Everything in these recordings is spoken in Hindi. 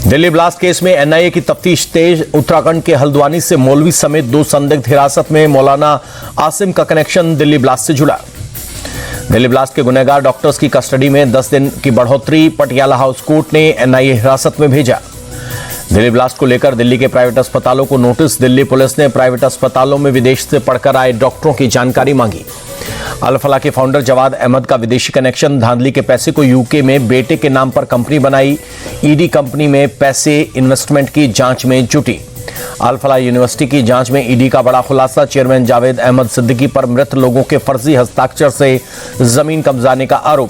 दिल्ली ब्लास्ट केस में एनआईए की तफ्तीश तेज। उत्तराखंड के हल्द्वानी से मौलवी समेत 2 संदिग्ध हिरासत में। मौलाना आसिम का कनेक्शन दिल्ली ब्लास्ट से जुड़ा। दिल्ली ब्लास्ट के गुनहगार डॉक्टर्स की कस्टडी में 10 दिन की बढ़ोतरी। पटियाला हाउस कोर्ट ने एनआईए हिरासत में भेजा। दिल्ली ब्लास्ट को लेकर दिल्ली के प्राइवेट अस्पतालों को नोटिस। दिल्ली पुलिस ने प्राइवेट अस्पतालों में विदेश से पढ़कर आए डॉक्टरों की जानकारी मांगी। अल फलाह के फाउंडर जवाद अहमद का विदेशी कनेक्शन। धांधली के पैसे को यूके में बेटे के नाम पर कंपनी बनाई। ईडी कंपनी में पैसे इन्वेस्टमेंट की जांच में जुटी। अल फलाह यूनिवर्सिटी की जांच में ईडी का बड़ा खुलासा। चेयरमैन जावेद अहमद सिद्दीकी पर मृत लोगों के फर्जी हस्ताक्षर से जमीन कब्जाने का आरोप।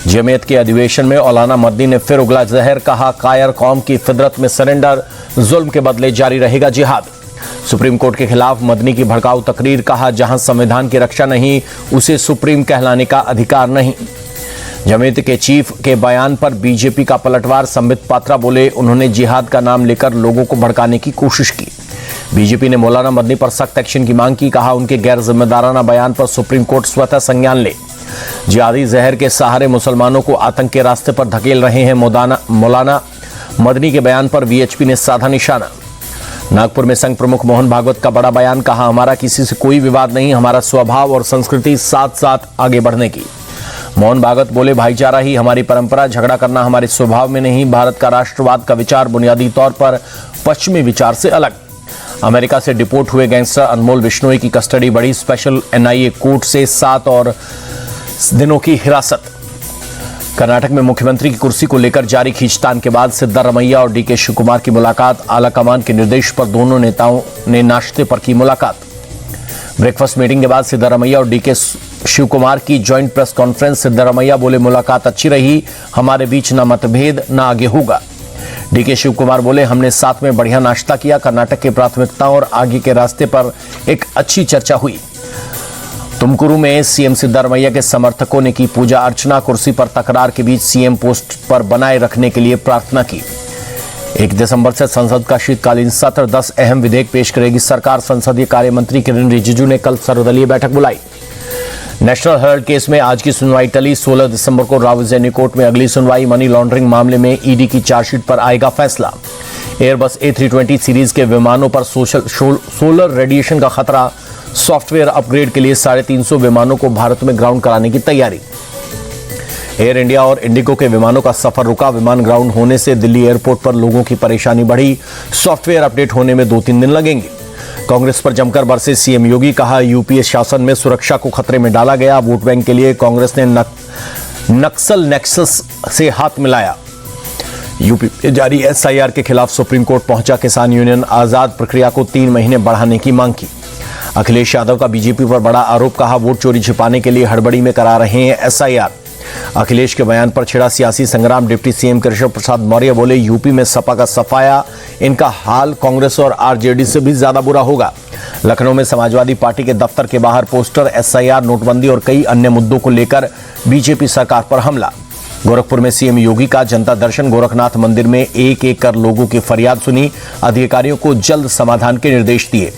जमीयत के अधिवेशन में मौलाना मदनी ने फिर उगला जहर। कहा, कायर कौम की फितरत में सरेंडर, जुल्म के बदले जारी रहेगा जिहाद। सुप्रीम कोर्ट के खिलाफ मदनी की भड़काऊ तकरीर। कहा, जहां संविधान की रक्षा नहीं, उसे सुप्रीम कहलाने का अधिकार नहीं। जमीयत के चीफ के बयान पर बीजेपी का पलटवार। संबित पात्रा बोले, उन्होंने जिहाद का नाम लेकर लोगों को भड़काने की कोशिश की। बीजेपी ने मौलाना मदनी पर सख्त एक्शन की मांग की। कहा, उनके गैर जिम्मेदाराना बयान पर सुप्रीम कोर्ट स्वतः संज्ञान ले। जिहादी जहर के सहारे मुसलमानों को आतंक के रास्ते पर धकेल रहे हैं मौलाना मदनी के बयान पर वीएचपी ने साधा निशाना। नागपुर में संघ प्रमुख मोहन भागवत का बड़ा बयान। कहा, हमारा किसी से कोई विवाद नहीं, हमारा स्वभाव और संस्कृति साथ साथ आगे बढ़ने की। मोहन भागवत बोले, भाईचारा ही हमारी परंपरा, झगड़ा करना हमारे स्वभाव में नहीं। भारत का राष्ट्रवाद का विचार बुनियादी तौर पर पश्चिमी विचार से अलग। अमेरिका से डिपोर्ट हुए गैंगस्टर अनमोल बिश्नोई की कस्टडी बढ़ी। स्पेशल एनआईए कोर्ट से 7 और दिनों की हिरासत। कर्नाटक में मुख्यमंत्री की कुर्सी को लेकर जारी खींचतान के बाद सिद्धारमैया और डीके शिव कुमार की मुलाकात। आला कमान के निर्देश पर दोनों नेताओं ने नाश्ते पर की मुलाकात। ब्रेकफास्ट मीटिंग के बाद सिद्धारमैया और डीके शिव कुमार की ज्वाइंट प्रेस कॉन्फ्रेंस। सिद्धारमैया बोले, मुलाकात अच्छी रही, हमारे बीच न मतभेद न आगे होगा। डीके शिव कुमार बोले, हमने साथ में बढ़िया नाश्ता किया। कर्नाटक की प्राथमिकताओं और आगे के रास्ते पर एक अच्छी चर्चा हुई। तुमकुरू में सीएम सिद्धारमैया के समर्थकों ने की पूजा अर्चना। कुर्सी पर तकरार के बीच सीएम पोस्ट पर बनाए रखने के लिए प्रार्थना की। 1 दिसंबर से संसद का शीतकालीन सत्र। 10 अहम विधेयक पेश करेगी सरकार। संसदीय कार्य मंत्री किरेन रिजिजू ने कल सर्वदलीय बैठक बुलाई। नेशनल हेराल्ड केस में आज की सुनवाई टली। 16 दिसंबर को रावलपिंडी कोर्ट में अगली सुनवाई। मनी लॉन्ड्रिंग मामले में ईडी की चार्जशीट पर आएगा फैसला। एयरबस A320 सीरीज के विमानों पर सोलर रेडिएशन का खतरा। सॉफ्टवेयर अपग्रेड के लिए 350 विमानों को भारत में ग्राउंड कराने की तैयारी। एयर इंडिया और इंडिगो के विमानों का सफर रुका। विमान ग्राउंड होने से दिल्ली एयरपोर्ट पर लोगों की परेशानी बढ़ी। सॉफ्टवेयर अपडेट होने में 2-3 दिन लगेंगे। कांग्रेस पर जमकर बरसे सीएम योगी। कहा, यूपीए शासन में सुरक्षा को खतरे में डाला गया। वोट बैंक के लिए कांग्रेस ने नक्सल नेक्सस से हाथ मिलाया। यूपी में जारी एसआईआर के खिलाफ सुप्रीम कोर्ट पहुंचा किसान यूनियन। आजाद प्रक्रिया को 3 महीने बढ़ाने की मांग की। अखिलेश यादव का बीजेपी पर बड़ा आरोप। कहा, वोट चोरी छिपाने के लिए हड़बड़ी में करा रहे हैं एसआईआर। अखिलेश के बयान पर छिड़ा सियासी संग्राम। डिप्टी सीएम केशव प्रसाद मौर्य बोले, यूपी में सपा का सफाया, इनका हाल कांग्रेस और आरजेडी से भी ज्यादा बुरा होगा। लखनऊ में समाजवादी पार्टी के दफ्तर के बाहर पोस्टर। एसआईआर, नोटबंदी और कई अन्य मुद्दों को लेकर बीजेपी सरकार पर हमला। गोरखपुर में सीएम योगी का जनता दर्शन। गोरखनाथ मंदिर में एक कर लोगों की फरियाद सुनी। अधिकारियों को जल्द समाधान के निर्देश दिए।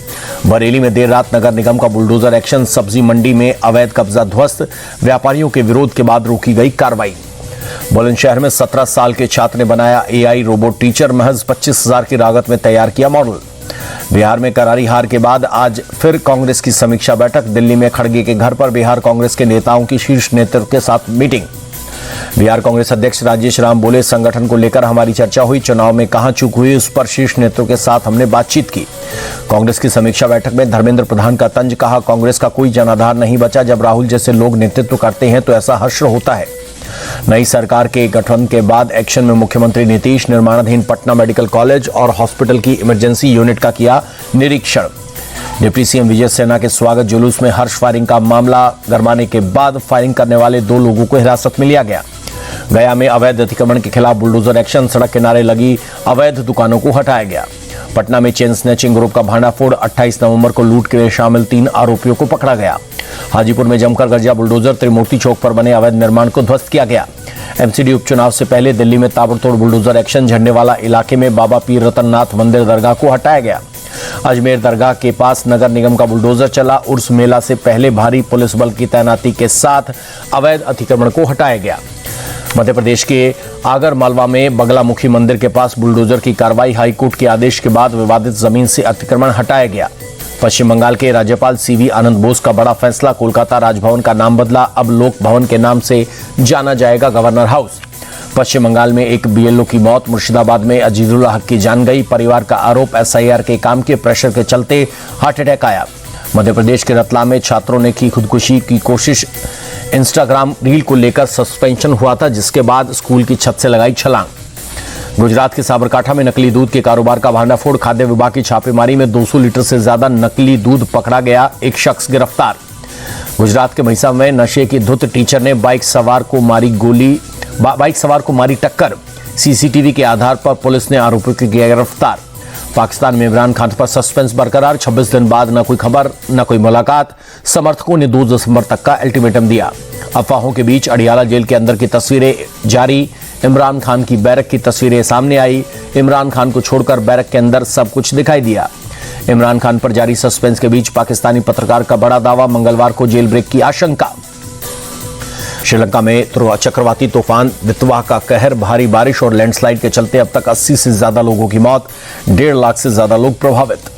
बरेली में देर रात नगर निगम का बुलडोजर एक्शन। सब्जी मंडी में अवैध कब्जा ध्वस्त। व्यापारियों के विरोध के बाद रोकी गई कार्रवाई। बुलंदशहर में 17 साल के छात्र ने बनाया एआई रोबोट टीचर। महज 25,000 की लागत में तैयार किया मॉडल। बिहार में करारी हार के बाद आज फिर कांग्रेस की समीक्षा बैठक। दिल्ली में खड़गे के घर पर बिहार कांग्रेस के नेताओं की शीर्ष नेतृत्व के साथ मीटिंग। बिहार कांग्रेस अध्यक्ष राजेश राम बोले, संगठन को लेकर हमारी चर्चा हुई। चुनाव में कहां चूक हुई, उस पर शीर्ष नेतृत्व के साथ हमने बातचीत की। कांग्रेस की समीक्षा बैठक में धर्मेंद्र प्रधान का तंज। कहा, कांग्रेस का कोई जनाधार नहीं बचा। जब राहुल जैसे लोग नेतृत्व करते हैं तो ऐसा हश्र होता है। नई सरकार के गठन के बाद एक्शन में मुख्यमंत्री नीतीश। निर्माणाधीन पटना मेडिकल कॉलेज और हॉस्पिटल की इमरजेंसी यूनिट का किया निरीक्षण। डिप्टी सीएम विजय सेना के स्वागत जुलूस में हर्ष फायरिंग का मामला गरमाने के बाद फायरिंग करने वाले 2 लोगों को हिरासत में लिया गया। गया में अवैध अतिक्रमण के खिलाफ बुलडोजर एक्शन। सड़क किनारे लगी अवैध दुकानों को हटाया गया। पटना में चेन स्नैचिंग ग्रुप का भांडाफोड़। 28 नवंबर को लूट के लिए शामिल 3 आरोपियों को पकड़ा गया। हाजीपुर में जमकर गरजा बुलडोजर। त्रिमूर्ति चौक पर बने अवैध निर्माण को ध्वस्त किया गया। एमसीडी उपचुनाव से पहले दिल्ली में ताबड़तोड़ बुलडोजर एक्शन। झंडेवाला इलाके में बाबा पीर रतननाथ मंदिर दरगाह को हटाया गया। अजमेर दरगाह के पास नगर निगम का बुलडोजर चला। उर्स मेला से पहले भारी पुलिस बल की तैनाती के साथ अवैध अतिक्रमण को हटाया गया। मध्य प्रदेश के आगर मालवा में बगलामुखी मंदिर के पास बुलडोजर की कार्रवाई। हाईकोर्ट के आदेश के बाद विवादित जमीन से अतिक्रमण हटाया गया। पश्चिम बंगाल के राज्यपाल सीवी आनंद बोस का बड़ा फैसला। कोलकाता राजभवन का नाम बदला, अब लोक भवन के नाम से जाना जाएगा गवर्नर हाउस। पश्चिम बंगाल में एक बीएलओ की मौत। मुर्शिदाबाद में अजीजुल हक की जान गई। परिवार का आरोप, एसआईआर के काम के प्रेशर के चलते हार्ट अटैक आया। मध्य प्रदेश के रतलाम में छात्रों ने की खुदकुशी की कोशिश। इंस्टाग्राम रील को लेकर सस्पेंशन हुआ था, जिसके बाद स्कूल की छत से लगाई छलांग। गुजरात के साबरकांठा में नकली दूध के कारोबार का भांडाफोड़। खाद्य विभाग की छापेमारी में 200 लीटर से ज्यादा नकली दूध पकड़ा गया। एक शख्स गिरफ्तार। गुजरात के महिसा में नशे की धुत टीचर ने बाइक सवार को मारी टक्कर। सीसीटीवी के आधार पर पुलिस ने आरोपी को किया गिरफ्तार। पाकिस्तान में इमरान खान पर सस्पेंस बरकरार। 26 दिन बाद न कोई खबर न कोई मुलाकात। समर्थकों ने 2 दिसंबर तक का अल्टीमेटम दिया। अफवाहों के बीच अडियाला जेल के अंदर की तस्वीरें जारी। इमरान खान की बैरक की तस्वीरें सामने आई। इमरान खान को छोड़कर बैरक के अंदर सब कुछ दिखाई दिया। इमरान खान पर जारी सस्पेंस के बीच पाकिस्तानी पत्रकार का बड़ा दावा। मंगलवार को जेल ब्रेक की आशंका। श्रीलंका में चक्रवाती तूफान दितवा का कहर। भारी बारिश और लैंडस्लाइड के चलते अब तक 80 से ज्यादा लोगों की मौत। 1.5 लाख से ज्यादा लोग प्रभावित।